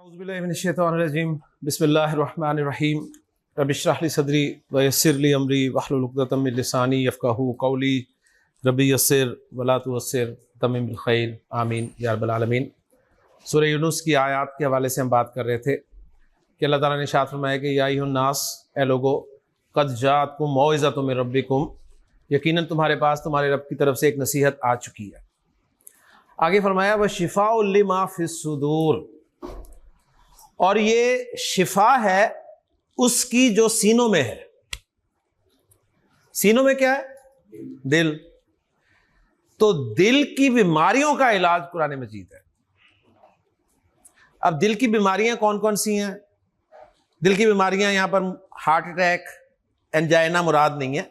औज़ुबिल्लाहिमिनश्शैतानिर्रजीम बिस्मिल्लाहिर्रहमानिर्रहीम रब्बि इश्रह ली सदरी व यस्सिर ली अमरी वहलुल उक़दतम मिन लिसानी यफ़क़हू क़ौली रब्बि यस्सिर वला तुअस्सिर तम्मिम बिल खैर आमीन या रब्बल आलमीन। सूरह यूनुस की आयत के हवाले से हम बात कर रहे थे कि अल्लाह ताला ने इरशाद फरमाया कि या अय्युहन्नास, ए लोगो, क़द जाअतकुम मौइज़तुम मिन रब्बिकुम, यकीनन तुम्हारे पास तुम्हारे रब की तरफ से एक नसीहत आ चुकी है। आगे फरमाया व शिफ़ाउल लिमा फ़िस सुदूर, और ये शिफा है उसकी जो सीनों में है। सीनों में क्या है? दिल। तो दिल की बीमारियों का इलाज कुरान मजीद है। अब दिल की बीमारियां कौन कौन सी हैं? दिल की बीमारियां यहां पर हार्ट अटैक, एंजाइना मुराद नहीं है।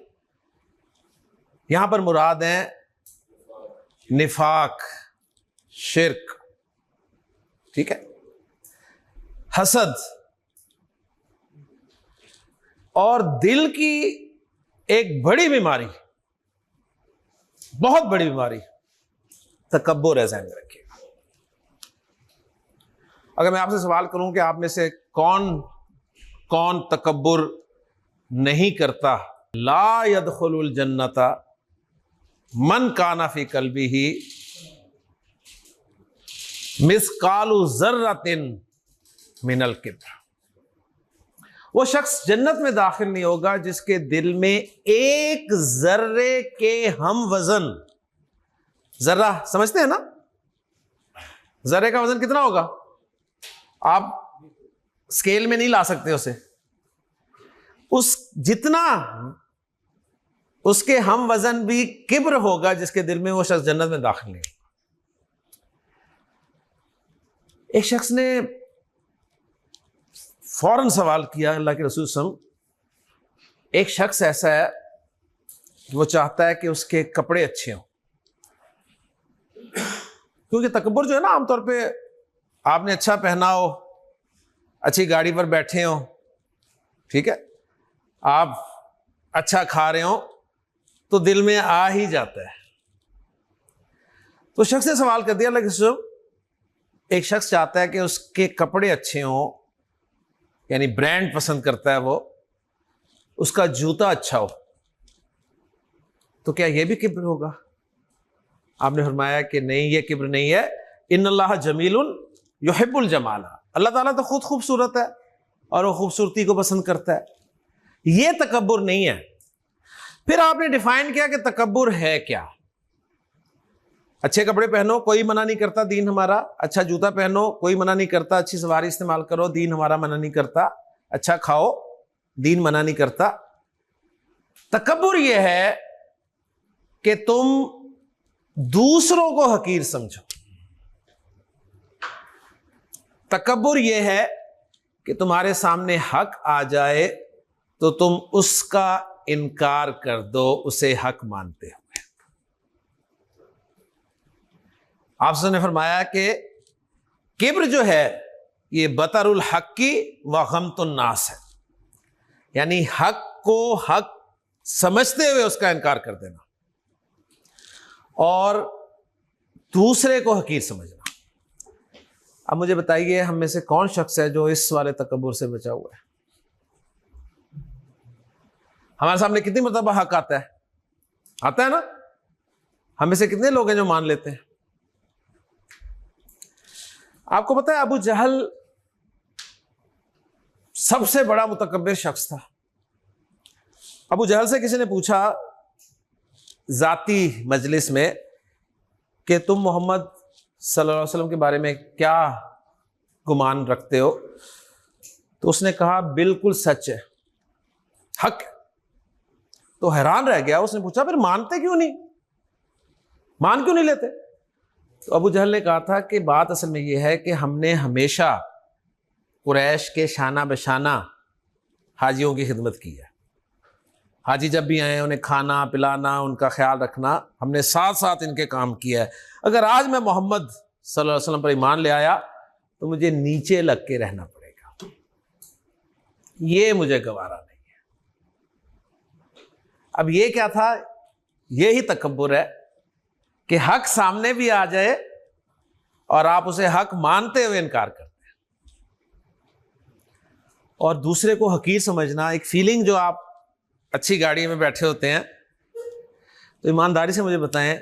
यहां पर मुराद है निफाक, शिर्क, ठीक है, हसद, और दिल की एक बड़ी बीमारी, बहुत बड़ी बीमारी, तकब्बुर है। ज़हन में रखिएगा। अगर मैं आपसे सवाल करूं कि आप में से कौन कौन तकब्बुर नहीं करता, ला यदखुलुल जन्नता मन काना फी कल्बिही मिस्कालु ज़र्रतिन मिनल किब्र, वो शख्स जन्नत में दाखिल नहीं होगा जिसके दिल में एक जर्रे के हम वजन, जर्रा समझते हैं ना, जर्रे का वजन कितना होगा? आप स्केल में नहीं ला सकते उसे, उस जितना उसके हम वजन भी किब्र होगा जिसके दिल में, वो शख्स जन्नत में दाखिल नहीं होगा। एक शख्स ने फौरन सवाल किया, अल्लाह के रसूल सल्लल्लाहु अलैहि वसल्लम, एक शख्स ऐसा है कि वो चाहता है कि उसके कपड़े अच्छे हों, क्योंकि तकब्बुर जो है ना, आमतौर पे आपने अच्छा पहना हो, अच्छी गाड़ी पर बैठे हो, ठीक है, आप अच्छा खा रहे हो, तो दिल में आ ही जाता है। तो शख्स ने सवाल कर दिया, अल्लाह के रसूल, एक शख्स चाहता है कि उसके कपड़े अच्छे हों, यानी ब्रांड पसंद करता है वो, उसका जूता अच्छा हो, तो क्या यह भी किब्र होगा? आपने फरमाया कि नहीं, यह किब्र नहीं है। इन्नल्लाह जमीलुन युहिब्बुल जमाला, अल्लाह ताला तो खुद खूबसूरत है और वो खूबसूरती को पसंद करता है, यह तकब्बुर नहीं है। फिर आपने डिफाइन किया कि तकब्बुर है क्या। अच्छे कपड़े पहनो, कोई मना नहीं करता, दीन हमारा। अच्छा जूता पहनो, कोई मना नहीं करता। अच्छी सवारी इस्तेमाल करो, दीन हमारा मना नहीं करता। अच्छा खाओ, दीन मना नहीं करता। तकब्बुर यह है कि तुम दूसरों को हकीर समझो। तकब्बुर यह है कि तुम्हारे सामने हक आ जाए तो तुम उसका इनकार कर दो, उसे हक मानते हो। आपसे ने फरमाया कि किब्र जो है ये बतरुल हक्की व गमतुन नास है, यानी हक को हक समझते हुए उसका इनकार कर देना और दूसरे को हकीर समझना। अब मुझे बताइए, हम में से कौन शख्स है जो इस वाले तकब्बुर से बचा हुआ है? हमारे सामने कितनी मर्तबा हक आता है? आता है ना? हम में से कितने लोग हैं जो मान लेते हैं? आपको पता है, अबू जहल सबसे बड़ा मुतकब्बिर शख्स था। अबू जहल से किसी ने पूछा जाती मजलिस में कि तुम मोहम्मद सल्लल्लाहु अलैहि वसल्लम के बारे में क्या गुमान रखते हो, तो उसने कहा बिल्कुल सच है, हक है। तो हैरान रह गया। उसने पूछा फिर मानते क्यों नहीं, मान क्यों नहीं लेते? तो अबू जहल ने कहा था कि बात असल में यह है कि हमने हमेशा कुरैश के शाना बशाना हाजियों की खिदमत की है। हाजी जब भी आए उन्हें खाना पिलाना, उनका ख्याल रखना, हमने साथ साथ इनके काम किया है। अगर आज मैं मोहम्मद सल्लल्लाहु अलैहि वसल्लम पर ईमान ले आया तो मुझे नीचे लग के रहना पड़ेगा, ये मुझे गवारा नहीं है। अब ये क्या था? ये ही तकब्बुर है कि हक सामने भी आ जाए और आप उसे हक मानते हुए इनकार करते हैं। और दूसरे को हकीर समझना, एक फीलिंग जो आप अच्छी गाड़ी में बैठे होते हैं, तो ईमानदारी से मुझे बताएं,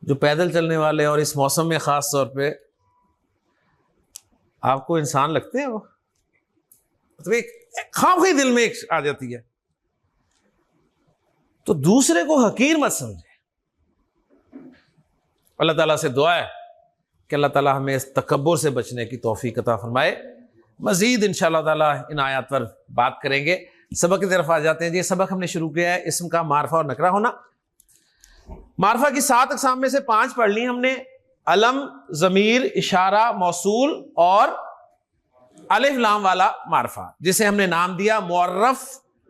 जो पैदल चलने वाले और इस मौसम में ख़ास तौर पे आपको इंसान लगते हैं वो? तो एक खामखी दिल में एक आ जाती है। तो दूसरे को हकीर मत समझे। अल्लाह ताला से दुआ है कि अल्लाह ताला हमें इस तकब्बुर से बचने की तौफीक अता फरमाए। मजीद इंशाअल्लाह ताला इन आयत पर बात करेंगे। सबक की तरफ आ जाते हैं जी। सबक हमने शुरू किया है इस्म का मारफा और नकरा होना। मारफा की 7 अक़साम में से 5 पढ़ ली हमने। अलम, ज़मीर, इशारा, मौसूल और अलिफ लाम वाला मारफा, जिसे हमने नाम दिया मुअर्रफ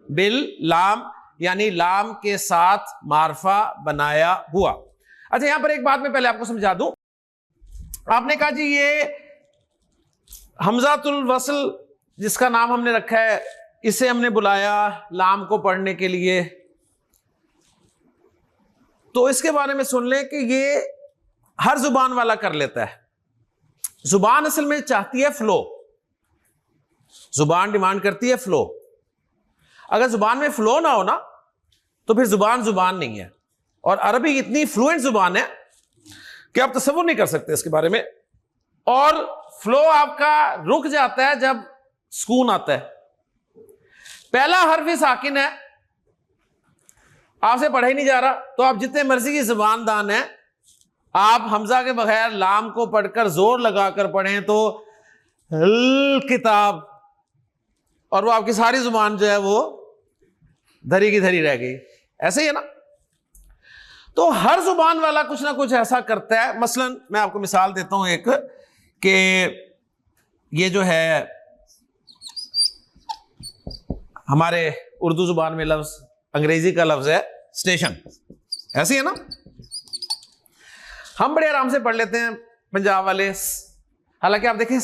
बिल लाम, यानी लाम के साथ मारफा बनाया हुआ। अच्छा, यहां पर एक बात मैं पहले आपको समझा दूं। आपने कहा जी ये हमजातुल वस्ल जिसका नाम हमने रखा है, इसे हमने बुलाया लाम को पढ़ने के लिए। तो इसके बारे में सुन लें कि ये हर जुबान वाला कर लेता है। जुबान असल में चाहती है फ्लो, जुबान डिमांड करती है फ्लो। अगर जुबान में फ्लो ना हो ना, तो फिर जुबान जुबान नहीं है। और अरबी इतनी फ्लुएंट जुबान है कि आप तसव्वुर नहीं कर सकते इसके बारे में। और फ्लो आपका रुक जाता है जब सुकून आता है। पहला हर्फ ही साकिन है, आपसे पढ़ा ही नहीं जा रहा, तो आप जितने मर्जी की जुबान दान है, आप हमजा के बगैर लाम को पढ़कर जोर लगाकर पढ़ें तो किताब, और वो आपकी सारी जुबान जो है वो धरी की धरी रह गई। ऐसे ही है ना। तो हर जुबान वाला कुछ ना कुछ ऐसा करता है। मसलन मैं आपको मिसाल देता हूं एक, कि ये जो है हमारे उर्दू जुबान में लफ्ज, अंग्रेजी का लफ्ज है स्टेशन। ऐसे ही है ना। हम बड़े आराम से पढ़ लेते हैं पंजाब वाले। हालांकि आप देखें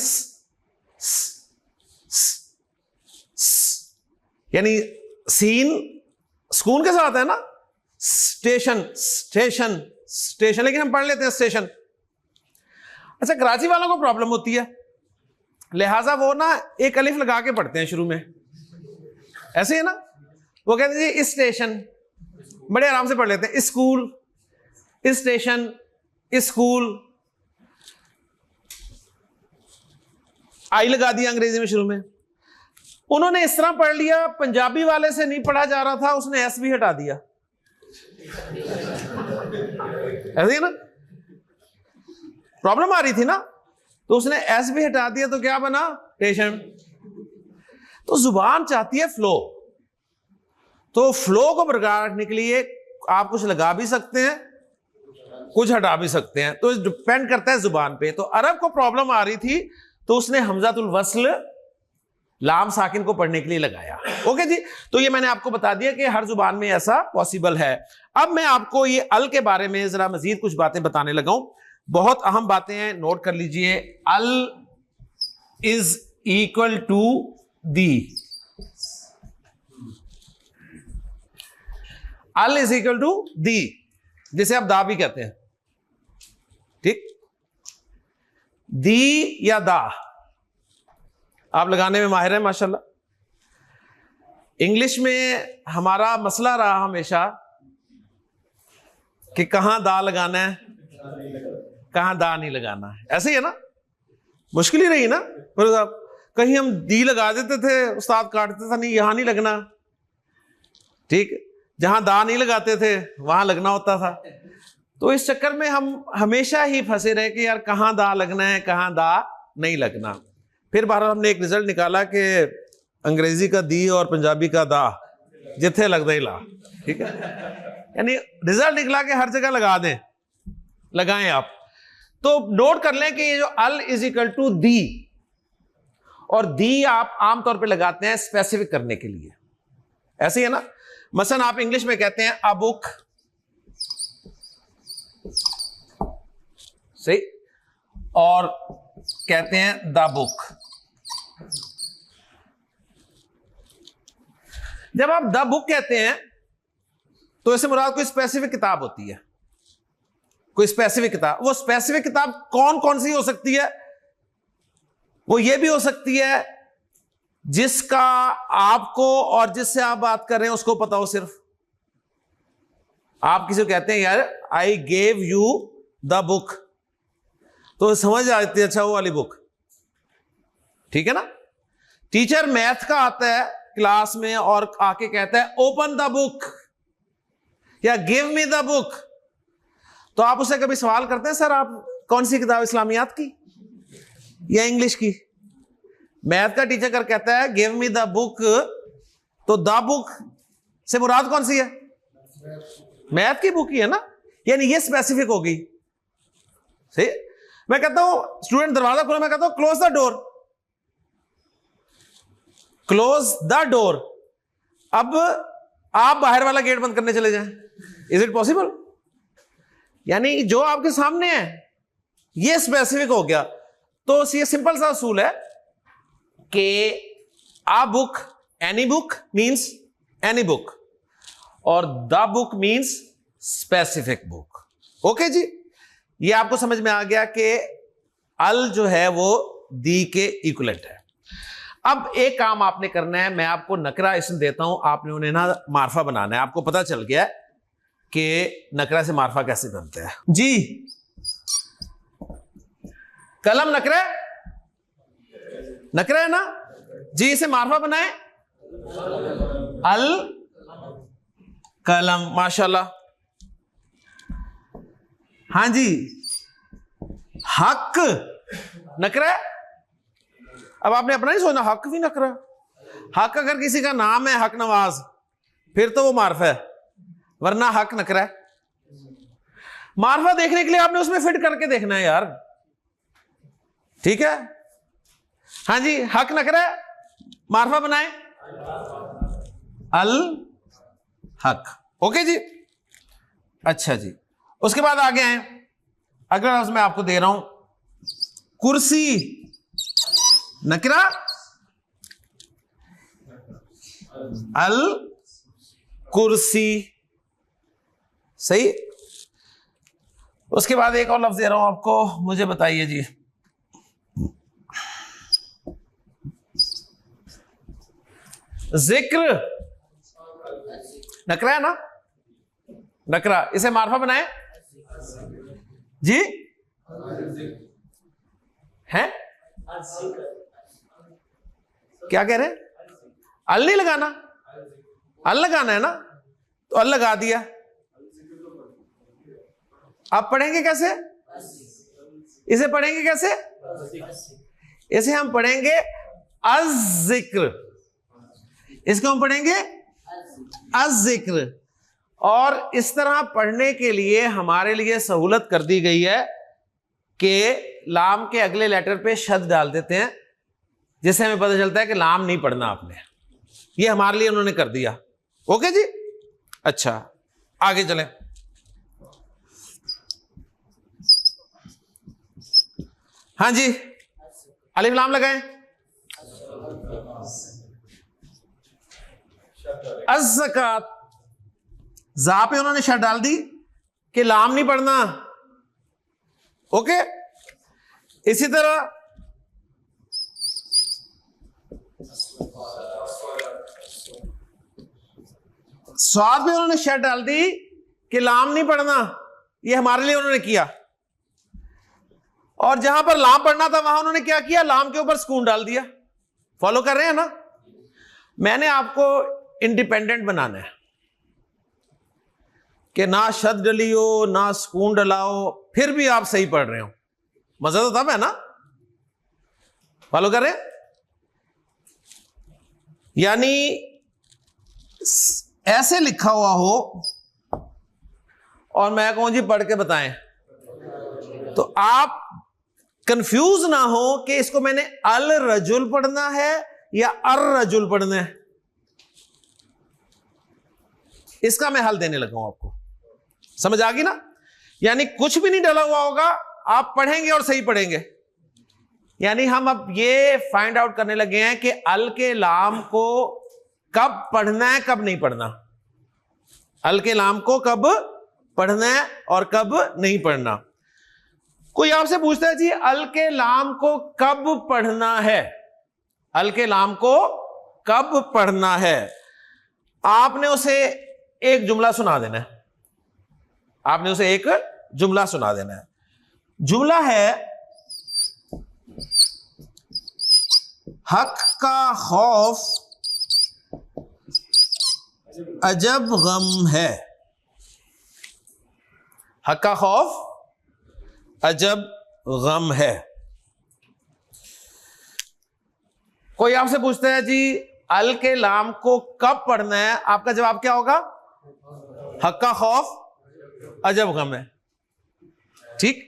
यानी सीन सुकून के साथ है ना। स्टेशन स्टेशन स्टेशन, लेकिन हम पढ़ लेते हैं स्टेशन। अच्छा, कराची वालों को प्रॉब्लम होती है, लिहाजा वो ना एक अलिफ लगा के पढ़ते हैं शुरू में। ऐसे है ना। वो कहते हैं जी स्टेशन, बड़े आराम से पढ़ लेते हैं स्कूल, स्टेशन, स्कूल, आई लगा दिया अंग्रेजी में शुरू में। उन्होंने इस तरह पढ़ लिया, पंजाबी वाले से नहीं पढ़ा जा रहा था, उसने एस भी हटा दिया। ऐसे ही ना। प्रॉब्लम आ रही थी ना, तो उसने एस भी हटा दिया, तो क्या बना स्टेशन। तो जुबान चाहती है फ्लो। तो फ्लो को बरकरार रखने के लिए आप कुछ लगा भी सकते हैं, कुछ हटा भी सकते हैं, तो डिपेंड करता है जुबान पे। तो अरब को प्रॉब्लम आ रही थी, तो उसने हमजातुल वस्ल लाम साकिन को पढ़ने के लिए लगाया। ओके जी। तो ये मैंने आपको बता दिया कि हर जुबान में ऐसा पॉसिबल है। अब मैं आपको ये अल के बारे में जरा मजीद कुछ बातें बताने लगा हूं। बहुत अहम बातें हैं, नोट कर लीजिए। L is equal to D. L is equal to D, जिसे आप दा भी कहते हैं। ठीक। दी या दा आप लगाने में माहिर हैं माशाल्लाह। इंग्लिश में हमारा मसला रहा हमेशा कि कहां दा लगाना है, कहां दा नहीं लगाना है। ऐसे ही है ना। मुश्किल ही रही ना। कहीं हम दी लगा देते थे, उस्ताद काटते था, नहीं यहां नहीं लगना। ठीक। जहां दा नहीं लगाते थे वहां लगना होता था। तो इस चक्कर में हम हमेशा ही फंसे रहे कि यार कहां दा लगना है, कहां दा नहीं लगना। फिर बार हमने एक रिजल्ट निकाला कि अंग्रेजी का दी और पंजाबी का दा जिथे लगता ही ला। ठीक है। यानी रिजल्ट निकला कि हर जगह लगा दें, लगाएं आप। तो नोट कर लें कि ये जो L is equal to D, और दी आप आमतौर पे लगाते हैं स्पेसिफिक करने के लिए। ऐसे ही है ना। मसलन आप इंग्लिश में कहते हैं अ बुक, सही, और कहते हैं द बुक। जब आप द बुक कहते हैं तो इससे मुराद कोई स्पेसिफिक किताब होती है, कोई स्पेसिफिक किताब। वो स्पेसिफिक किताब कौन कौन सी हो सकती है? वो ये भी हो सकती है जिसका आपको और जिससे आप बात कर रहे हैं उसको पता हो। सिर्फ आप किसी को कहते हैं यार I gave you the book, तो समझ आती है अच्छा वो वाली बुक, ठीक है ना। टीचर मैथ का आता है क्लास में और आके कहता है ओपन द बुक या गिव मी द बुक, तो आप उससे कभी सवाल करते हैं सर आप कौन सी किताब, इस्लामियात की या इंग्लिश की? मैथ का टीचर कर कहता है गिव मी द बुक, तो द बुक से मुराद कौन सी है? मैथ की बुक ही है ना, यानी ये स्पेसिफिक होगी। सही। मैं कहता हूं स्टूडेंट दरवाजा खोला, मैं कहता हूं close the door, close the door. अब आप बाहर वाला गेट बंद करने चले जाएं, इज इट पॉसिबल? यानी जो आपके सामने है ये स्पेसिफिक हो गया। तो ये सिंपल सा असूल है कि a book, any book means any book और the book means specific book. Okay ji, ये आपको समझ में आ गया कि अल जो है वो दी के इक्वलेंट है। अब एक काम आपने करना है, मैं आपको नकरा इसम देता हूं, आपने उन्हें ना मार्फा बनाना है। आपको पता चल गया है कि नकरा से मार्फा कैसे बनते हैं जी। कलम नकरा, नकरा है ना जी, इसे मार्फा बनाए अल कलम, माशाल्लाह। हाँ जी, हक नकरा। अब आपने अपना नहीं सोचना हक भी नकरा। हक अगर किसी का नाम है हक नवाज फिर तो वो मार्फा है, वरना हक नकरा है। मार्फा देखने के लिए आपने उसमें फिट करके देखना है यार, ठीक है। हाँ जी, हक नकरा, मार्फा बनाए अल हक। ओके जी, अच्छा जी। उसके बाद आगे हैं, अगला लफ्ज मैं आपको दे रहा हूं कुर्सी नकरा अल कुर्सी, सही। उसके बाद एक और लफ्ज दे रहा हूं आपको, मुझे बताइए जी। जिक्र नकरा है ना, नकरा, इसे मार्फा बनाए जी, हैं क्या कह रहे हैं? अल नहीं लगाना, अल लगाना है ना, तो अल लगा दिया। आप पढ़ेंगे कैसे? इसे पढ़ेंगे कैसे? इसे हम पढ़ेंगे अज़्ज़िक्र, इसको हम पढ़ेंगे अज़्ज़िक्र। और इस तरह पढ़ने के लिए हमारे लिए सहूलत कर दी गई है कि लाम के अगले लेटर पे शद डाल देते हैं, जिससे हमें पता चलता है कि लाम नहीं पढ़ना आपने। ये हमारे लिए उन्होंने कर दिया। ओके जी, अच्छा आगे चलें। हाँ जी, अलिफ लाम लगाएं। अज़्ज़कात, जा पे उन्होंने शद डाल दी कि लाम नहीं पढ़ना। ओके, इसी तरह स्वाद पे उन्होंने शद डाल दी कि लाम नहीं पढ़ना। ये हमारे लिए उन्होंने किया। और जहां पर लाम पढ़ना था वहां उन्होंने क्या किया? लाम के ऊपर सुकून डाल दिया। फॉलो कर रहे हैं ना? मैंने आपको इंडिपेंडेंट बनाना है कि ना शद डलियो ना सुकून डलाओ, फिर भी आप सही पढ़ रहे हो। मजा तो तब है ना। फॉलो करें, यानी ऐसे लिखा हुआ हो और मैं कहूं जी पढ़ के बताएं, तो आप कंफ्यूज ना हो कि इसको मैंने अल रजुल पढ़ना है या अर रजुल पढ़ना है। इसका मैं हल देने लगा हूं आपको, समझ आ गई ना? यानी कुछ भी नहीं डला हुआ होगा, आप पढ़ेंगे और सही पढ़ेंगे। यानी हम अब ये फाइंड आउट करने लगे हैं कि अल के लाम को कब पढ़ना है कब नहीं पढ़ना, अल के लाम को कब पढ़ना है और कब नहीं पढ़ना। कोई आपसे पूछता है जी अल के लाम को कब पढ़ना है, अल के लाम को कब पढ़ना है, आपने उसे एक जुमला सुना देना है। आपने उसे एक जुमला सुना देना है। जुमला है, हक का खौफ अजब गम है। हक का खौफ अजब गम है। कोई आपसे पूछता है जी अल के लाम को कब पढ़ना है, आपका जवाब क्या होगा? हक का खौफ अजब गम है। ठीक,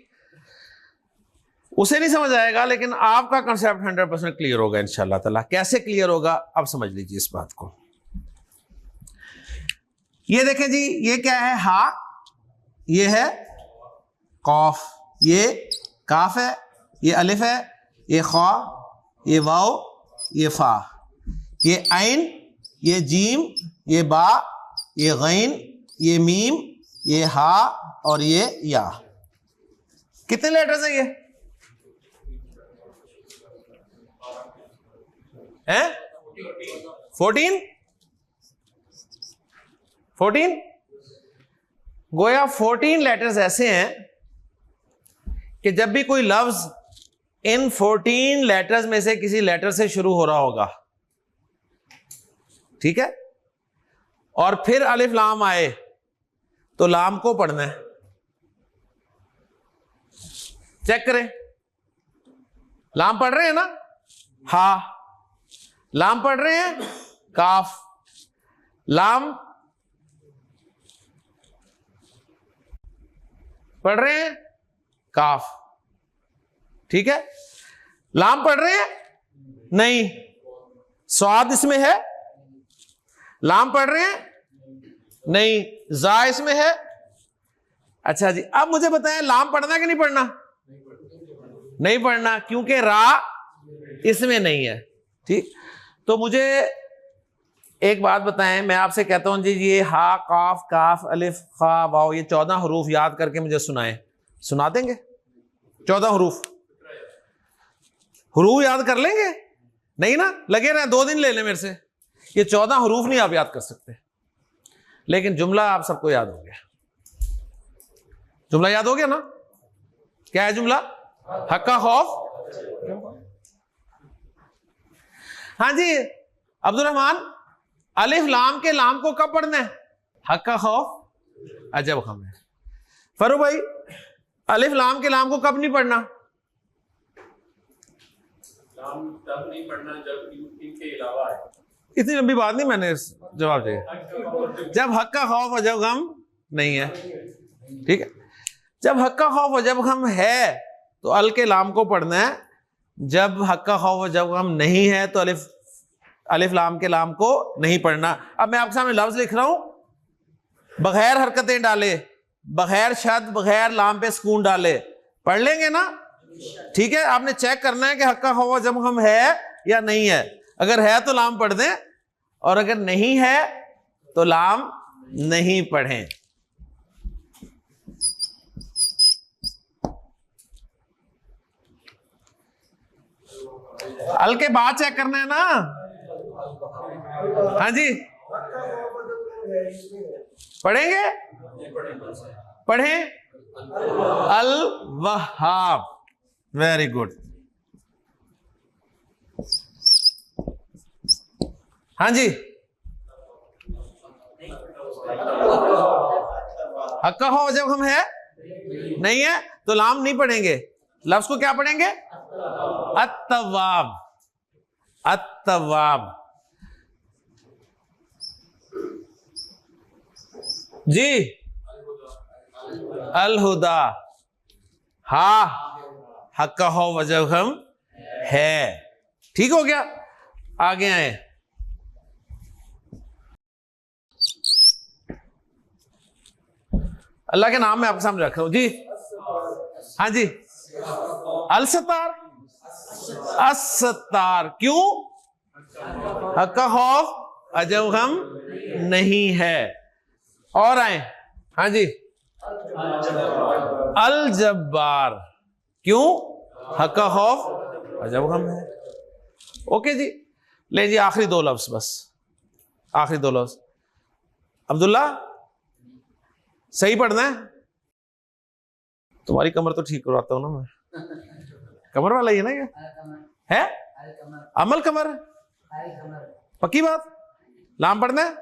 उसे नहीं समझ आएगा, लेकिन आपका कंसेप्ट 100% क्लियर होगा इंशाअल्लाह ताला। कैसे क्लियर होगा अब समझ लीजिए इस बात को। ये देखें जी, ये क्या है? हा, ये है कौफ, ये काफ है, ये अलिफ है, ये खा, ये वाव, ये फा, ये ऐन, ये जीम, ये बा, ये गैन, ये मीम, ये हा और ये या। कितने लेटर्स हैं ये? हैं 14 गोया 14 लेटर्स ऐसे हैं कि जब भी कोई लफ्ज इन 14 लेटर्स में से किसी लेटर से शुरू हो रहा होगा, ठीक है, और फिर अलिफ लाम आए तो लाम को पढ़ना है। चेक करें, लाम पढ़ रहे हैं ना? हा, लाम पढ़ रहे हैं, काफ, लाम पढ़ रहे हैं, काफ, ठीक है। लाम पढ़ रहे हैं? नहीं, स्वाद इसमें है। लाम पढ़ रहे हैं? नहीं, जा इसमें है। अच्छा जी, अब मुझे बताएं लाम पढ़ना कि नहीं पढ़ना? नहीं पढ़ना, क्योंकि रा इसमें नहीं है। ठीक, तो मुझे एक बात बताएं, मैं आपसे कहता हूं जी ये हा, काफ, काफ, अलिफ, खा, वाव, ये 14 हरूफ याद करके मुझे सुनाएं, सुना देंगे? 14 हरूफ याद कर लेंगे? नहीं ना, लगे रहे 2 दिन ले लें मेरे से। ये 14 हरूफ नहीं आप याद कर सकते, लेकिन जुमला आप सबको याद हो गया। जुमला याद हो गया ना? क्या है जुमला? हक का खौफ। हाँ जी अब्दुल रहमान, अलिफ लाम के लाम को कब पढ़ना है? हक का खौफ अजब गम है। फरूक भाई, अलिफ लाम के लाम को कब नहीं पढ़ना? लाम तब नहीं पढ़ना जब इनके अलावा है। इतनी लंबी बात नहीं, मैंने जवाब दिया। जब हक का खौफ अजब गम नहीं है, ठीक है। जब हक का खौफ अजब गम है तो अल के लाम को पढ़ना है। जब हक का खौफ अजब गम नहीं है तो अलिफ लाम के लाम को नहीं पढ़ना। अब मैं आपके सामने लफ्ज लिख रहा हूं, बगैर हरकतें डाले, बगैर शद, बगैर लाम पे सुकून डाले, पढ़ लेंगे ना? ठीक है, आपने चेक करना है कि हक का खौफ अजब गम है या नहीं है। अगर है तो लाम पढ़ दें, और अगर नहीं है तो लाम नहीं पढ़ें। अल के बाद चेक करना है ना? हाँ जी, पढ़ेंगे? पढ़ें। अल वहाब, वेरी गुड। हाँ जी, हक का खौफ जब हम है नहीं है तो लाम नहीं पढ़ेंगे। लफ्ज को क्या पढ़ेंगे? अत्तवाब, अत्तवाब जी। अल हुदा, हा, हक का खौफ अजब गम है। ठीक हो गया, आगे आए। अल्लाह के नाम में आपके सामने रख रहा हूं जी। हाँ जी, अल सत्तार, अस्सत्तार, क्यों? हक का खौफ अजब गम नहीं है। और आए। हाँ जी, अल जब्बार, क्यों? हक का खौफ अजब गम है। ओके जी, ले जी आखिरी दो लफ्ज, बस आखिरी दो लफ्ज। अब्दुल्ला सही पढ़ना है, तुम्हारी कमर तो ठीक करवाता हूं ना मैं, कमर वाला ही है ना ये है अमल कमर, पक्की बात। लाम पढ़ना है,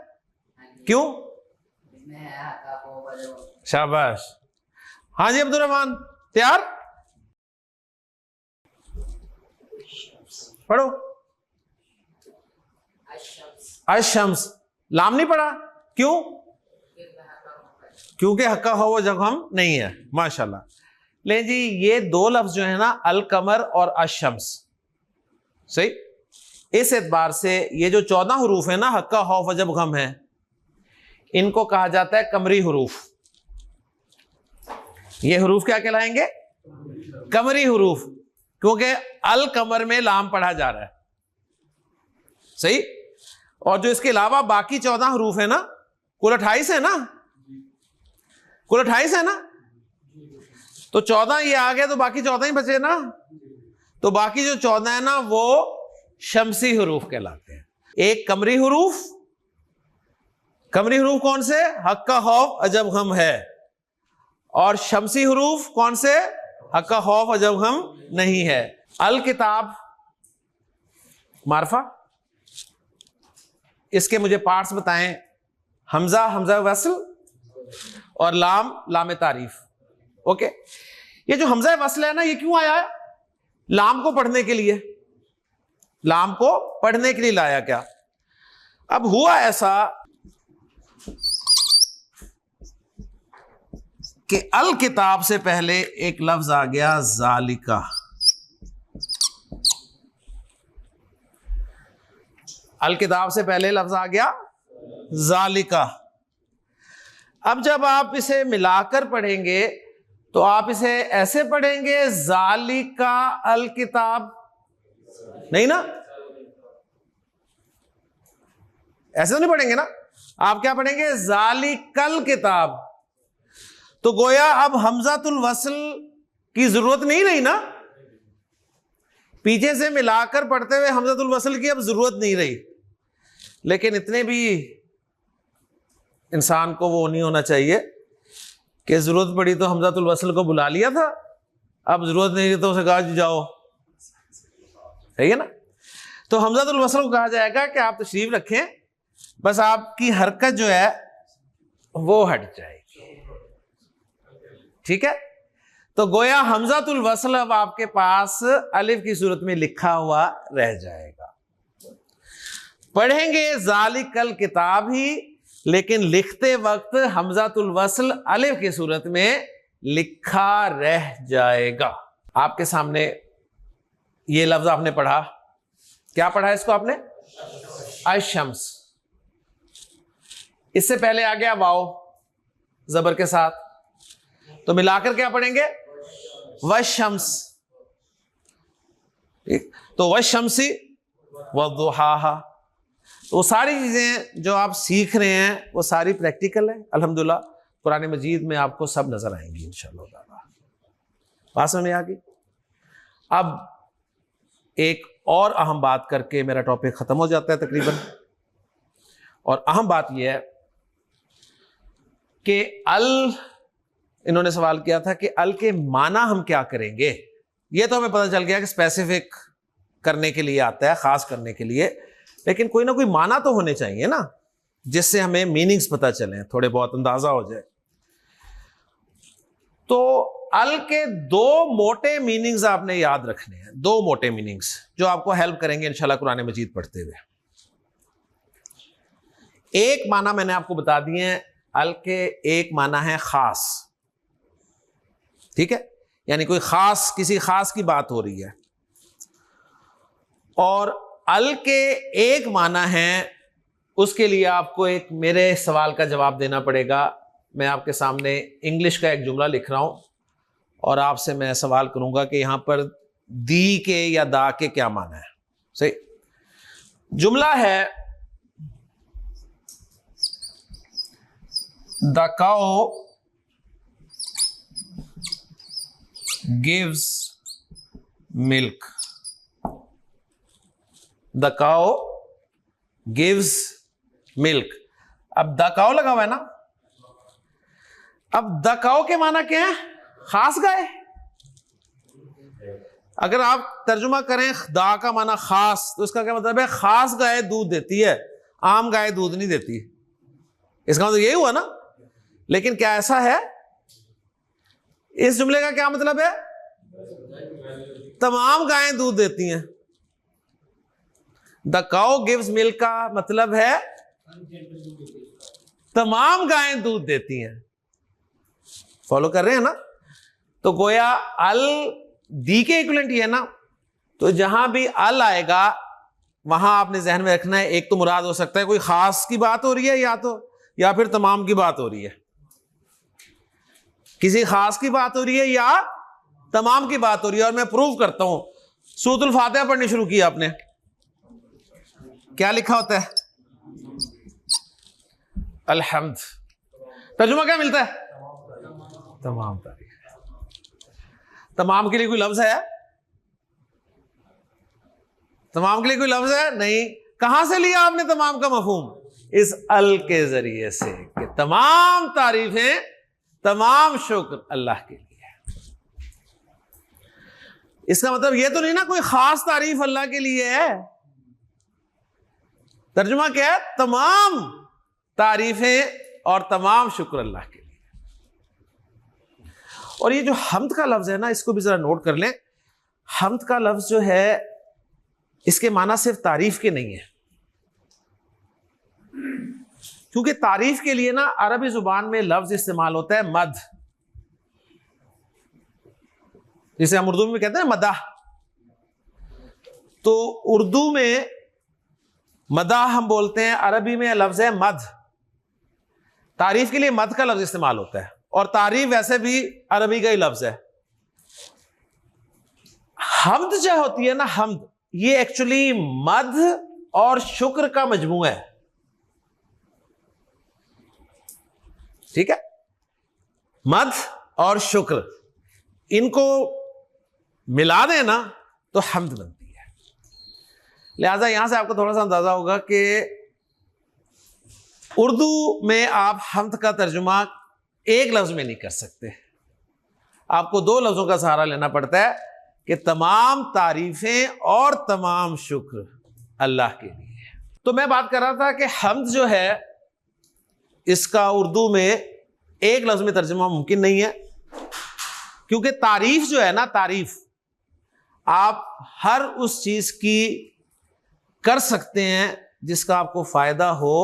क्यों? शाबाश। हाँ जी अब्दुल रहमान तैयार, पढ़ो। अशम्स, लाम नहीं पढ़ा, क्यों? क्योंकि हक्का हो वो जब हम नहीं है। माशाल्लाह। ले जी ये दो लफ्ज जो है ना, अल कमर और अशम्स, सही। इस एतबार से ये जो 14 हरूफ है ना, हक्का खौफ जब गम है, इनको कहा जाता है कमरी हरूफ। ये हरूफ क्या कहलाएंगे? कमरी हरूफ, क्योंकि अल कमर में लाम पढ़ा जा रहा है, सही। और जो इसके अलावा बाकी 14 हरूफ है ना, कुल 28 है ना, कुल 28 है ना, तो 14 ये आ गया तो बाकी 14 ही बचे ना, तो बाकी जो 14 है ना वो शमसी हरूफ कहलाते हैं। एक कमरी हरूफ, कमरी हरूफ कौन से? हक्का खौफ अजब गम है। और शमसी हरूफ कौन से? हक्का खौफ अजब गम नहीं है। अल किताब मारफा, इसके मुझे पार्ट्स बताएं। हमजा हमजा वसल और लाम लाम तारीफ। ओके, ये जो हमजा वसल है ना, ये क्यों आया है? लाम को पढ़ने के लिए, लाम को पढ़ने के लिए लाया क्या? अब हुआ ऐसा कि अल किताब से पहले एक लफ्ज आ गया जालिका। अल किताब से पहले लफ्ज आ गया जालिका। अब जब आप इसे मिलाकर पढ़ेंगे तो आप इसे ऐसे पढ़ेंगे, जालिका अल किताब, नहीं ना, ऐसे तो नहीं पढ़ेंगे ना। आप क्या पढ़ेंगे? जालिकल किताब। तो गोया अब हमजातुल वसल की जरूरत नहीं रही ना, पीछे से मिलाकर पढ़ते हुए हमजातुल वसल की अब जरूरत नहीं रही। लेकिन इतने भी इंसान को वो नहीं होना चाहिए कि जरूरत पड़ी तो हमजातुल वसल को बुला लिया था, अब जरूरत नहीं तो उसे कहा जाओ, सही है ना। तो हमजातुल वसल को कहा जाएगा कि आप तशरीफ रखें, बस आपकी हरकत जो है वो हट जाएगी, ठीक है। तो गोया हमजातुल वसल अब आपके पास अलिफ की सूरत में लिखा हुआ रह जाएगा। पढ़ेंगे जालिकल किताब ही, लेकिन लिखते वक्त हमजातुल वसल अलिफ की सूरत में लिखा रह जाएगा। आपके सामने ये लफ्ज आपने पढ़ा, क्या पढ़ा इसको आपने? अशम्स। इससे पहले आ गया वाओ जबर के साथ, तो मिलाकर क्या पढ़ेंगे? वशम्स। तो वशम्सी वदुहाहा। तो वो सारी चीजें जो आप सीख रहे हैं वो सारी प्रैक्टिकल है। अल्हम्दुलिल्लाह कुरान मजीद में आपको सब नजर आएंगी इंशाअल्लाह ताला। बात समझ में आ गई? अब एक और अहम बात करके मेरा टॉपिक खत्म हो जाता है तकरीबन। और अहम बात यह है कि अल, इन्होंने सवाल किया था कि अल के माना हम क्या करेंगे। यह तो हमें पता चल गया कि स्पेसिफिक करने के लिए आता है, खास करने के लिए, लेकिन कोई ना कोई माना तो होने चाहिए ना, जिससे हमें मीनिंग्स पता चले, थोड़े बहुत अंदाजा हो जाए। तो अल के दो मोटे मीनिंग्स आपने याद रखने हैं, दो मोटे मीनिंग्स जो आपको हेल्प करेंगे इंशाल्लाह कुरान मजीद पढ़ते हुए। एक माना मैंने आपको बता दिए हैं, अल के एक माना है खास, ठीक है, यानी कोई खास, किसी खास की बात हो रही है। और अल के एक माना है, उसके लिए आपको एक मेरे सवाल का जवाब देना पड़ेगा। मैं आपके सामने इंग्लिश का एक जुमला लिख रहा हूं और आपसे मैं सवाल करूंगा कि यहां पर दी के या दा के क्या माना है। सही जुमला है, the cow gives milk. The cow gives milk. अब द काउ लगा हुआ है ना, अब द काउ के माना क्या है? खास गाय। अगर आप तर्जुमा करें दा का माना खास, तो इसका क्या मतलब है? खास गाय दूध देती है, आम गाय दूध नहीं देती। इसका मतलब यही हुआ ना। लेकिन क्या ऐसा है? इस जुमले का क्या मतलब है? तमाम गायें दूध देती हैं। द काउ गिव्स मिल्क का मतलब है तमाम गायें दूध देती हैं। फॉलो कर रहे हैं ना? तो गोया अल दी के इक्विवेलेंट ही है ना। तो जहां भी अल आएगा वहां आपने जहन में रखना है, एक तो मुराद हो सकता है कोई खास की बात हो रही है, या फिर तमाम की बात हो रही है। किसी खास की बात हो रही है या तमाम की बात हो रही है। और मैं प्रूव करता हूं। सूरतुल फातिहा पढ़नी शुरू की आपने, क्या लिखा होता है? अलहम्द। तर्जुमा क्या मिलता है? तमाम तारीफ। तमाम के लिए कोई लफ्ज है? तमाम के लिए कोई लफ्ज है? नहीं। कहां से लिया आपने तमाम का मफहूम? इस अल के जरिए से कि तमाम तारीफें, तमाम शुक्र अल्लाह के लिए। इसका मतलब यह तो नहीं ना कोई खास तारीफ अल्लाह के लिए है। तर्जुमा क्या है? तमाम तारीफें और तमाम शुक्र अल्लाह के लिए। और ये जो हम्द का लफ्ज है ना, इसको भी जरा नोट कर लें। हम्द का लफ्ज जो है, इसके माना सिर्फ तारीफ के नहीं है। क्योंकि तारीफ के लिए ना अरबी जुबान में लफ्ज इस्तेमाल होता है मद, जिसे हम उर्दू में कहते हैं मदाह। तो उर्दू में मदाह हम बोलते हैं, अरबी में लफ्ज है मद। तारीफ के लिए मद का लफ्ज इस्तेमाल होता है, और तारीफ वैसे भी अरबी का ही लफ्ज है। हम्द जो होती है ना, हम्द, ये एक्चुअली मद और शुक्र का मजमू है। ठीक है? मद और शुक्र, इनको मिला देना तो हम्द बनती है। लिहाजा यहां से आपको थोड़ा सा अंदाजा होगा कि उर्दू में आप हम्द का तर्जुमा एक लफ्ज में नहीं कर सकते। आपको दो लफ्जों का सहारा लेना पड़ता है कि तमाम तारीफें और तमाम शुक्र अल्लाह के लिए। तो मैं बात कर रहा था कि हम्द जो है, इसका उर्दू में एक लफ्ज में तर्जुमा मुमकिन नहीं है। क्योंकि तारीफ जो है ना, तारीफ आप हर उस चीज की कर सकते हैं जिसका आपको फायदा हो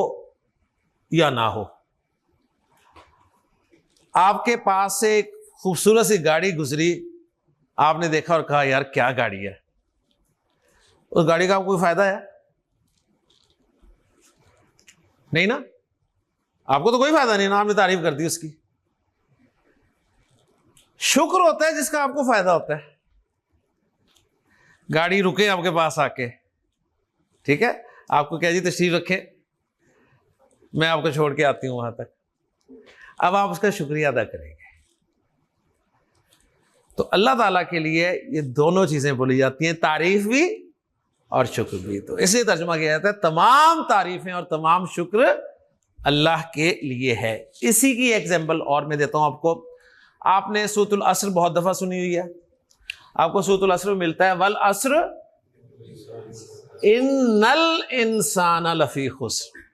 या ना हो। आपके पास से एक खूबसूरत सी गाड़ी गुजरी, आपने देखा और कहा यार क्या गाड़ी है। उस गाड़ी का आपको कोई फायदा है? नहीं ना। आपको तो कोई फायदा नहीं ना, आपने तारीफ कर दी उसकी। शुक्र होता है जिसका आपको फायदा होता है। गाड़ी रुके आपके पास आके, ठीक है, आपको क्या जी तशरीफ रखें, मैं आपको छोड़ के आती हूं वहां तक। अब आप उसका शुक्रिया अदा करेंगे। तो अल्लाह ताला के लिए ये दोनों चीजें बोली जाती हैं, तारीफ भी और शुक्र भी। तो इसलिए तर्जुमा किया जाता है तमाम तारीफें और तमाम शुक्र अल्लाह के लिए है। इसी की एग्जाम्पल और मैं देता हूं आपको। आपने सूरतुल अस्र बहुत दफा सुनी हुई है। आपको सूरतुल अस्र में मिलता है वल अस्र इन्नल इंसान लफी खुस्र।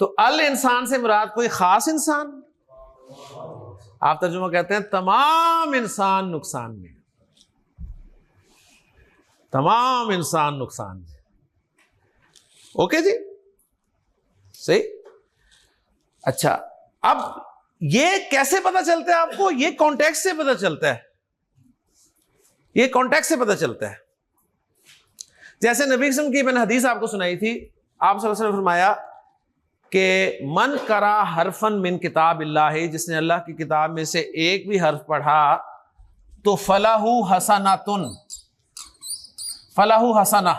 तो अल इंसान से मुराद कोई खास इंसान? आप तर्जुमा कहते हैं तमाम इंसान नुकसान में, तमाम इंसान नुकसान में। ओके जी, सही। अच्छा, अब ये कैसे पता चलता है आपको? ये कॉन्टेक्स्ट से पता चलता है। ये कॉन्टेक्स्ट से पता चलता है। जैसे नबी सल्लल्लाहु अलैहि वसल्लम की मैंने हदीस आपको सुनाई थी। आप सल्लल्लाहु अलैहि वसल्लम ने फरमाया कि मन करा हरफन मिन किताब इल्लाह, जिसने अल्लाह की किताब में से एक भी हर्फ पढ़ा तो फलाहू हसनातुन, फलाहू हसना।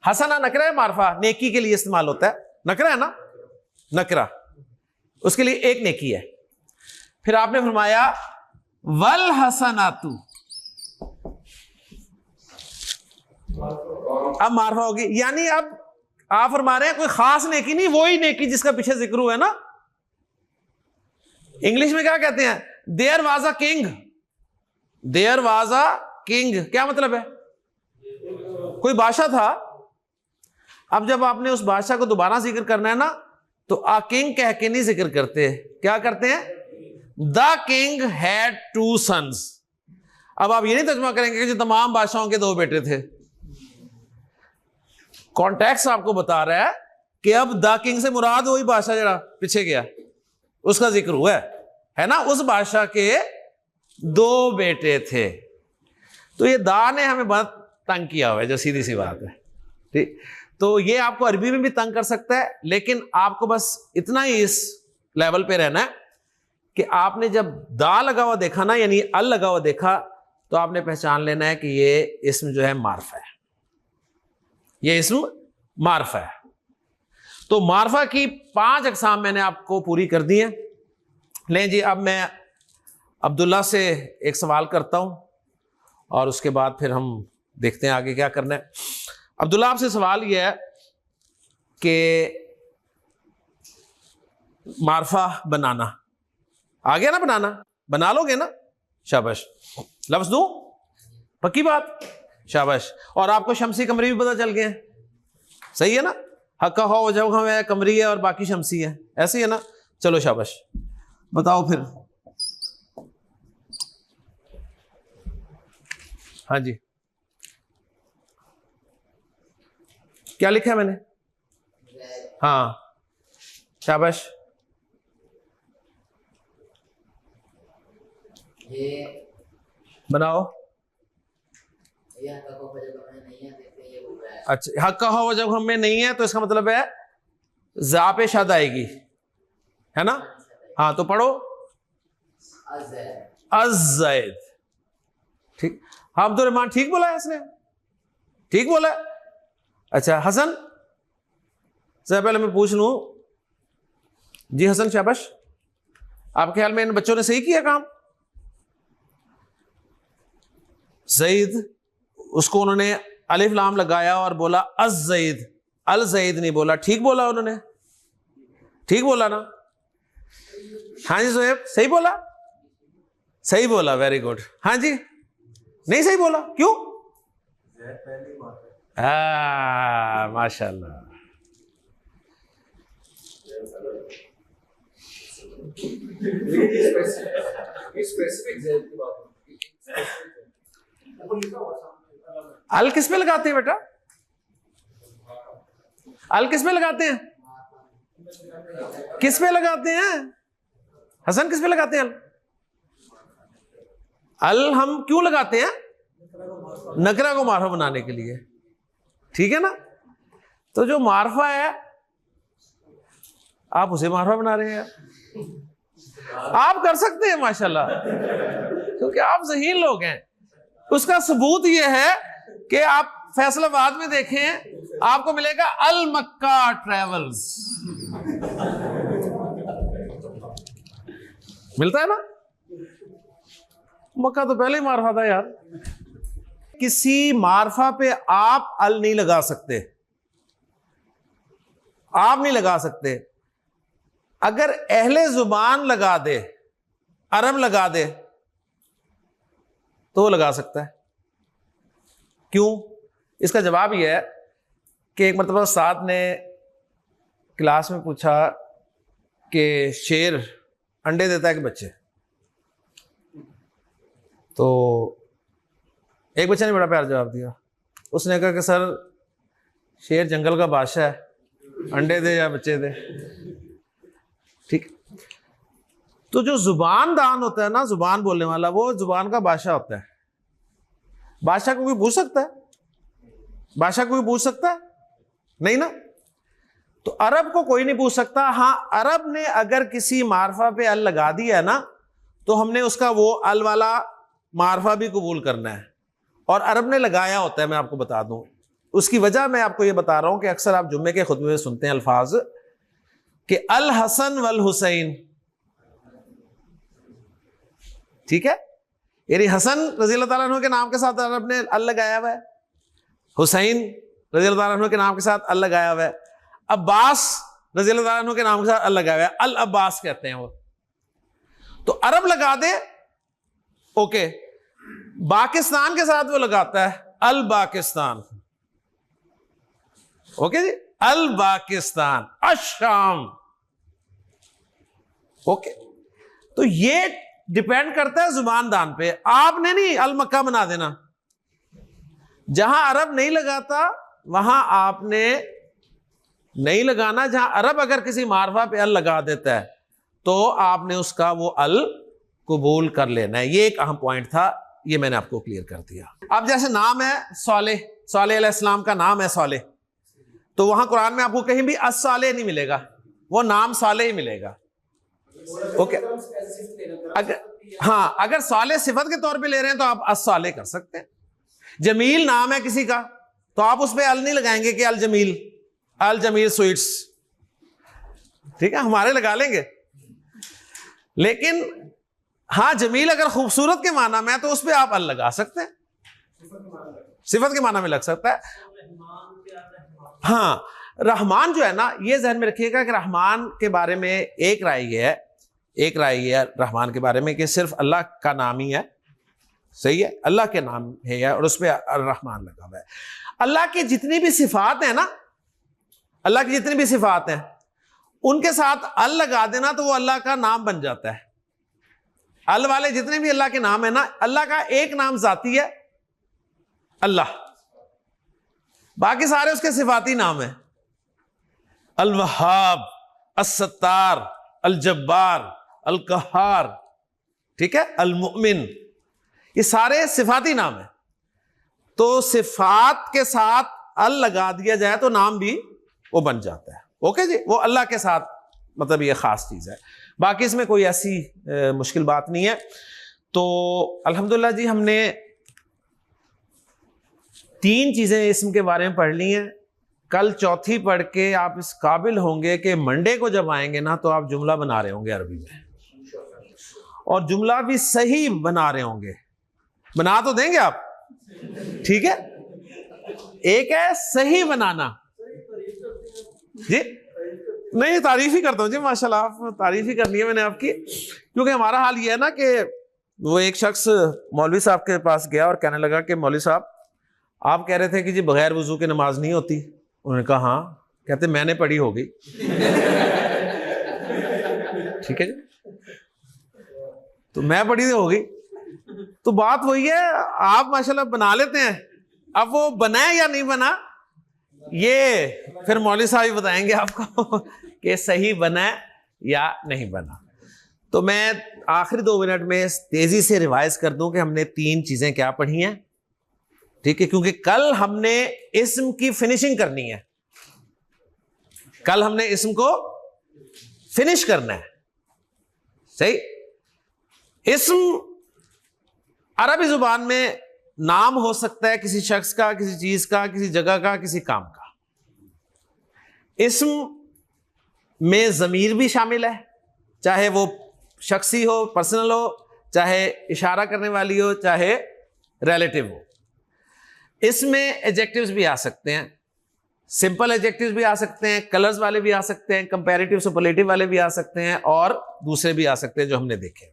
हसना नकरा है, मारफा नेकी के लिए इस्तेमाल होता है। नकरा है ना, नकरा, उसके लिए एक नेकी है। फिर आपने फरमाया वल हसनातु, अब मारफा होगी, यानी अब आप फरमा रहे हैं कोई खास नेकी नहीं, वही नेकी जिसका पीछे जिक्र हुआ है ना। इंग्लिश में क्या कहते हैं, there was a king, there was a king, क्या मतलब है, कोई बादशाह था। अब जब आपने उस बादशाह को दोबारा जिक्र करना है ना, तो आ किंग कह के नहीं जिक्र करते, क्या करते हैं, द किंग हैड 2 सन्स। अब आप ये नहीं तर्जुमा करेंगे कि जो तमाम बादशाहों के 2 बेटे थे। कॉन्टेक्स्ट आपको बता रहा है कि अब द किंग से मुराद वही बादशाह जरा पीछे गया, उसका जिक्र हुआ है ना, उस बादशाह के 2 बेटे थे। तो ये दा ने हमें बहुत तंग किया हुआ है, जो सीधी सी बात है, ठीक। तो ये आपको अरबी में भी तंग कर सकता है, लेकिन आपको बस इतना ही इस लेवल पे रहना है कि आपने जब दा लगा हुआ देखा ना, यानी अल लगा हुआ देखा, तो आपने पहचान लेना है कि ये इस्म जो है मारफा है, ये इस्म मारफा है। तो मारफा की 5 अकसाम मैंने आपको पूरी कर दी हैं। लें जी, अब मैं अब्दुल्ला से एक सवाल करता हूं और उसके बाद फिर हम देखते हैं आगे क्या करना है। अब्दुल्ला, आपसे सवाल यह है कि मारफा बनाना आ गया ना, बनाना बना लोगे ना, शाबाश, लफ्ज दूं, पक्की बात, शाबाश। और आपको शमसी कमरी भी पता चल गए हैं, सही है ना, हक्का हो जब हमें कमरी है और बाकी शमसी है, ऐसे ही है ना। चलो शाबाश, बताओ फिर। हाँ जी, क्या लिखा है मैंने, हाँ शाबाश। ये बनाओ। अच्छा, हक का हो जब हम में नहीं है, तो इसका मतलब है जा पे शाद आएगी, है ना। हाँ, तो पढ़ो अज़ैद, ठीक। हाँ, अब्दुर्रहमान ठीक बोला है इसने, ठीक बोला है। अच्छा हसन, सबसे पहले मैं पूछ लूं जी, हसन शाबाश, आपके ख्याल में इन बच्चों ने सही किया काम। ज़ैद, उसको उन्होंने अलिफ लाम लगाया और बोला अज़-ज़ैद, अल-ज़ैद नहीं बोला, ठीक बोला उन्होंने, ठीक बोला ना। हाँ जी ज़ोएब, सही बोला, सही बोला, वेरी गुड। हाँ जी, नहीं सही बोला, क्यों, माशाल्लाह। अल किस पे लगाते हैं बेटा, अल किस पे लगाते हैं, किस पे लगाते हैं हसन, किस पे लगाते हैं अल, अल हम क्यों लगाते हैं, नकरा को मारफा बनाने के लिए, ठीक है ना। तो जो मारफा है आप उसे मारफा बना रहे हैं, आप कर सकते हैं माशाल्लाह, क्योंकि आप ज़हीन लोग हैं। उसका सबूत यह है कि आप फैसलाबाद में देखें, आपको मिलेगा अल मक्का ट्रेवल्स, मिलता है ना। मक्का तो पहले ही मारफा था यार। किसी मारफा पे आप अल नहीं लगा सकते, आप नहीं लगा सकते। अगर अहले जुबान लगा दे, अरब लगा दे, तो वो लगा सकता है। क्यों, इसका जवाब यह है कि एक मरतबा उस्ताद ने क्लास में पूछा कि शेर अंडे देता है कि बच्चे, तो एक बच्चे ने बड़ा प्यारा जवाब दिया, उसने कहा कि सर शेर जंगल का बादशाह है, अंडे दे या बच्चे दे, ठीक। तो जो जुबान दान होता है ना, जुबान बोलने वाला, वो जुबान का बादशाह होता है। बादशाह को कोई पूछ सकता है, बादशाह को कोई पूछ सकता है नहीं ना। तो अरब को कोई नहीं पूछ सकता। हाँ, अरब ने अगर किसी मारफा पे अल लगा दिया ना, तो हमने उसका वो अल वाला मारफा भी कबूल करना है, और अरब ने लगाया होता है। मैं आपको बता दूं उसकी वजह, मैं आपको ये बता रहा हूं कि अक्सर आप जुम्मे के खुतबे में सुनते हैं अल्फाज कि अल हसन वल हुसैन, ठीक है, यानी हसन रज़ी अल्लाह ताला अन्हु के नाम के साथ अरब ने अल लगाया हुआ है, हुसैन रज़ी अल्लाह तआला अन्हु के नाम के साथ अल लगाया हुआ है। अब्बास रज़ी अल्लाह तआला अन्हु के नाम के साथ अल लगाया हुआ है, अल अब्बास कहते हैं वो। तो अरब लगा दे, ओके, पाकिस्तान के साथ वो लगाता है अल पाकिस्तान, ओके जी, अल पाकिस्तान, अशाम, ओके। तो ये डिपेंड करता है जुबानदान पे। आपने नहीं अल मक्का बना देना, जहां अरब नहीं लगाता वहां आपने नहीं लगाना। जहां अरब अगर किसी मारफा पे अल लगा देता है तो आपने उसका वो अल कबूल कर लेना है। ये एक अहम पॉइंट था, ये मैंने आपको क्लियर कर दिया। अब जैसे नाम है सालेह, सालेह अलैहिस्सलाम का नाम है सालेह, तो वहां कुरान में आपको कहीं भी अस-सालेह नहीं मिलेगा, वो नाम सालेह ही मिलेगा, ओके। अगर सालेह सिफत के तौर पे ले रहे हैं तो आप अस-सालेह कर सकते हैं। जमील नाम है किसी का तो आप उस पर अल नहीं लगाएंगे कि अल जमील, अल जमील स्वीट्स, ठीक है, हमारे लगा लेंगे। लेकिन हाँ, जमील अगर खूबसूरत के माना में है तो उस पर आप अल लगा सकते हैं, सिफत के माना में लग सकता है। हाँ, रहमान जो है ना, ये ध्यान में रखिएगा कि रहमान के बारे में एक राय ये है रहमान के बारे में कि सिर्फ अल्लाह का नाम ही है, सही है, अल्लाह के नाम है और उस पर रहमान लगा हुआ है। अल्लाह की जितनी भी सिफात है ना, अल्लाह की जितनी भी सिफात हैं उनके साथ अल लगा देना तो वो अल्लाह का नाम बन जाता है। अल वाले जितने भी अल्लाह के नाम है ना, अल्लाह का एक नाम जाती है अल्लाह, बाकी सारे उसके सिफाती नाम है। अल वहाब, अस-सत्तार, अल जब्बार, अल कहार, ठीक है, अल मुमिन, ये सारे सिफाती नाम है। तो सिफात के साथ अल लगा दिया जाए तो नाम भी वो बन जाता है, ओके जी। वो अल्लाह के साथ, मतलब ये खास चीज है, बाकी इसमें कोई ऐसी मुश्किल बात नहीं है। तो अल्हम्दुलिल्लाह जी, हमने 3 चीजें इसम के बारे में पढ़ ली हैं। कल चौथी पढ़ के आप इस काबिल होंगे कि मंडे को जब आएंगे ना तो आप जुमला बना रहे होंगे अरबी में, और जुमला भी सही बना रहे होंगे। बना तो देंगे आप, ठीक है। एक है सही बनाना जी, नहीं तारीफ ही करता हूं जी, माशाल्लाह, आप तारीफ ही करनी है मैंने आपकी, क्योंकि हमारा हाल ये है ना कि वो एक शख्स मौलवी साहब के पास गया और कहने लगा कि मौलवी साहब, आप कह रहे थे कि जी बगैर वजू के नमाज नहीं होती। उन्होंने कहा हाँ, कहते मैंने पढ़ी होगी। ठीक है जी, तो मैं पढ़ी होगी, तो बात वही है, आप माशाल्लाह बना लेते हैं। अब वो बना या नहीं बना, ये फिर मौलवी साहब ही बताएंगे आपको कि सही बना या नहीं बना। तो मैं आखिरी 2 मिनट में तेजी से रिवाइज कर दूं कि हमने 3 चीजें क्या पढ़ी हैं, ठीक है, क्योंकि कल हमने इस्म की फिनिशिंग करनी है, कल हमने इस्म को फिनिश करना है, सही। इस्म अरबी जुबान में नाम हो सकता है किसी शख्स का, किसी चीज का, किसी जगह का, किसी काम का। इस्म में ज़मीर भी शामिल है, चाहे वो शख्सी हो, पर्सनल हो, चाहे इशारा करने वाली हो, चाहे रिलेटिव हो। इसमें एडजेक्टिव्स भी आ सकते हैं, सिंपल एडजेक्टिव्स भी आ सकते हैं, कलर्स वाले भी आ सकते हैं, कंपैरेटिव सुपरलेटिव वाले भी आ सकते हैं, और दूसरे भी आ सकते हैं जो हमने देखे।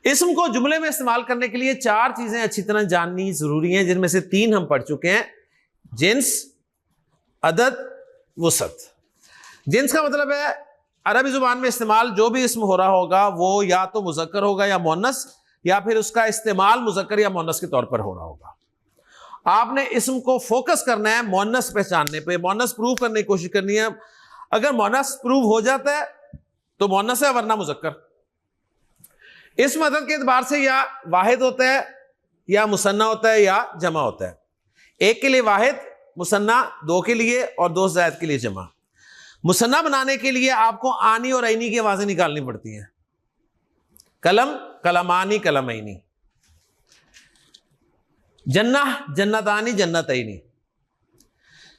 इस्म को जुमले में इस्तेमाल करने के लिए 4 चीजें अच्छी तरह जाननी जरूरी हैं, जिनमें से 3 हम पढ़ चुके हैं। जिन्स, अदद, वसत। जिन्स का मतलब है अरबी जुबान में इस्तेमाल जो भी इस्म हो रहा होगा वो या तो मुज़क्कर होगा या मुअन्नस, या फिर उसका इस्तेमाल मुज़क्कर या मुअन्नस के तौर पर हो रहा होगा। आपने इस्म को फोकस करना है मुअन्नस पहचानने पे, मुअन्नस प्रूव करने की कोशिश करनी है। अगर मुअन्नस प्रूव हो जाता है तो मुअन्नस है, वरना मुज़क्कर। इस्म अदद के एतबार से या वाहिद होता है, या मुसन्ना होता है, या जमा होता है। एक के लिए वाहिद, मुसन्ना 2 के लिए, और 2 ज़ायद के लिए जमा। मुसन्ना बनाने के लिए आपको आनी और ऐनी की आवाजें निकालनी पड़ती हैं। कलम, कलमानी, कलमैनी। जन्नह, जन्नतानी, जन्नतैनी।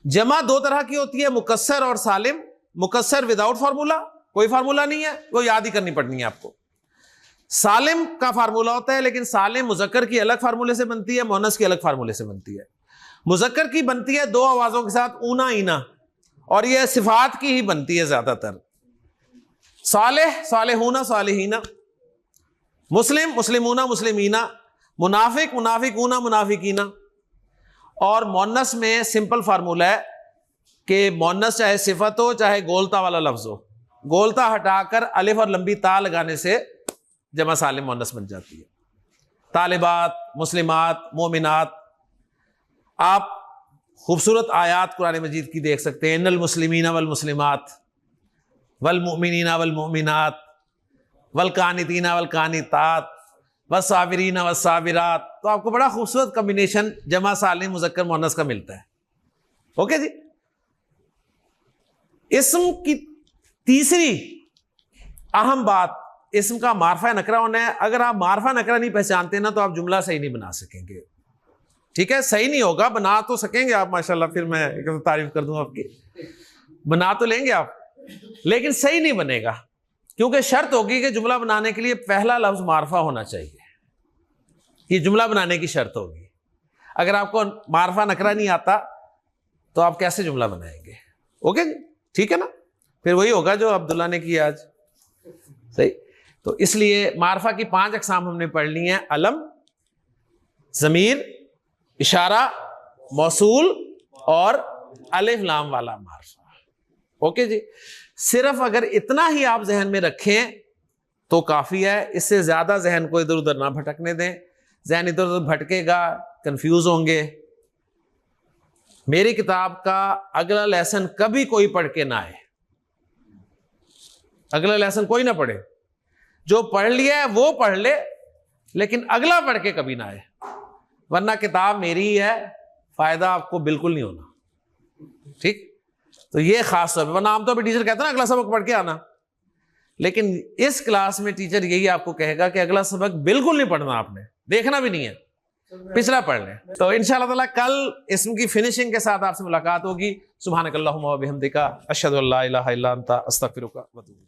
जमा 2 तरह की होती है, मुकस्सर और सालिम। मुकस्सर विदाउट फार्मूला, कोई फार्मूला नहीं है, वो याद ही करनी पड़नी है आपको। सालिम का फार्मूला होता है, लेकिन सालिम मुज़क्कर की अलग फार्मूले से बनती है, मुअन्नस की अलग फार्मूले से बनती है। मुज़क्कर की बनती है दो आवाजों के साथ ऊना ईना, और यह सिफात की ही बनती है ज्यादातर। सालेह सालेहूना सालेहीना, मुस्लिम मुस्लिमूना मुस्लिमीना, मुनाफिक मुनाफिकूना मुनाफिकीना। और मोन्नस में सिंपल फार्मूला है कि मोन्नस चाहे सिफत हो चाहे गोलता वाला लफ्ज हो, गोलता हटाकर अलिफ और लंबी ता लगाने से जमा सालिम मोन्नस बन जाती है। तालिबात, मुस्लिमात, मोमिनात। आप खूबसूरत आयात कुरान मजीद की देख सकते हैं, इन्नल मुस्लिमीना वल मुस्लिमात वल मुमिनीना वल मुमिनात वल कानितीना वल कानितात वस्साबिरीना वस्साबिरात। तो आपको बड़ा खूबसूरत कॉम्बिनेशन जमा सालिम मुज़क्कर मुअन्नस का मिलता है। ओके जी। इस्म की तीसरी अहम बात, इस्म का मारफा नकरा होना है। अगर आप मारफा नकरा नहीं पहचानते ना तो आप जुमला सही नहीं बना सकेंगे। ठीक है, सही नहीं होगा, बना तो सकेंगे आप माशाल्लाह, फिर मैं एक तारीफ कर दूं आपकी, बना तो लेंगे आप, लेकिन सही नहीं बनेगा, क्योंकि शर्त होगी कि जुमला बनाने के लिए पहला लफ्ज मारफा होना चाहिए। ये जुमला बनाने की शर्त होगी। अगर आपको मारफा नकरा नहीं आता तो आप कैसे जुमला बनाएंगे? ओके जी, ठीक है ना। फिर वही होगा जो अब्दुल्ला ने किया आज। सही। तो इसलिए मारफा की 5 अकसाम हमने पढ़ ली हैं, अलम, ज़मीर, इशारा, मौसूल और अलिफ लाम वाला मारफा। ओके जी। सिर्फ अगर इतना ही आप जहन में रखें तो काफी है, इससे ज्यादा जहन को इधर उधर ना भटकने दें। जहन इधर उधर भटकेगा, कंफ्यूज होंगे। मेरी किताब का अगला लेसन कभी कोई पढ़ के ना आए, अगला लेसन कोई ना पढ़े। जो पढ़ लिया है वो पढ़ ले, लेकिन अगला पढ़ के कभी ना आए, वरना किताब मेरी ही है, फायदा आपको बिल्कुल नहीं होना। ठीक। तो ये खास तौर पर, वरना आमतौर पर टीचर कहता है ना अगला सबक पढ़ के आना, लेकिन इस क्लास में टीचर यही आपको कहेगा कि अगला सबक बिल्कुल नहीं पढ़ना, आपने देखना भी नहीं है, पिछला पढ़ लें। तो इंशाअल्लाह ताला कल इस्म की फिनिशिंग के साथ आपसे मुलाकात होगी। सुब्हानकल्लाहुम्मा व बिहम्दिका अशहदु अल्ला इलाहा इल्ला अंता अस्तगफिरुका व अतूबु इलैक।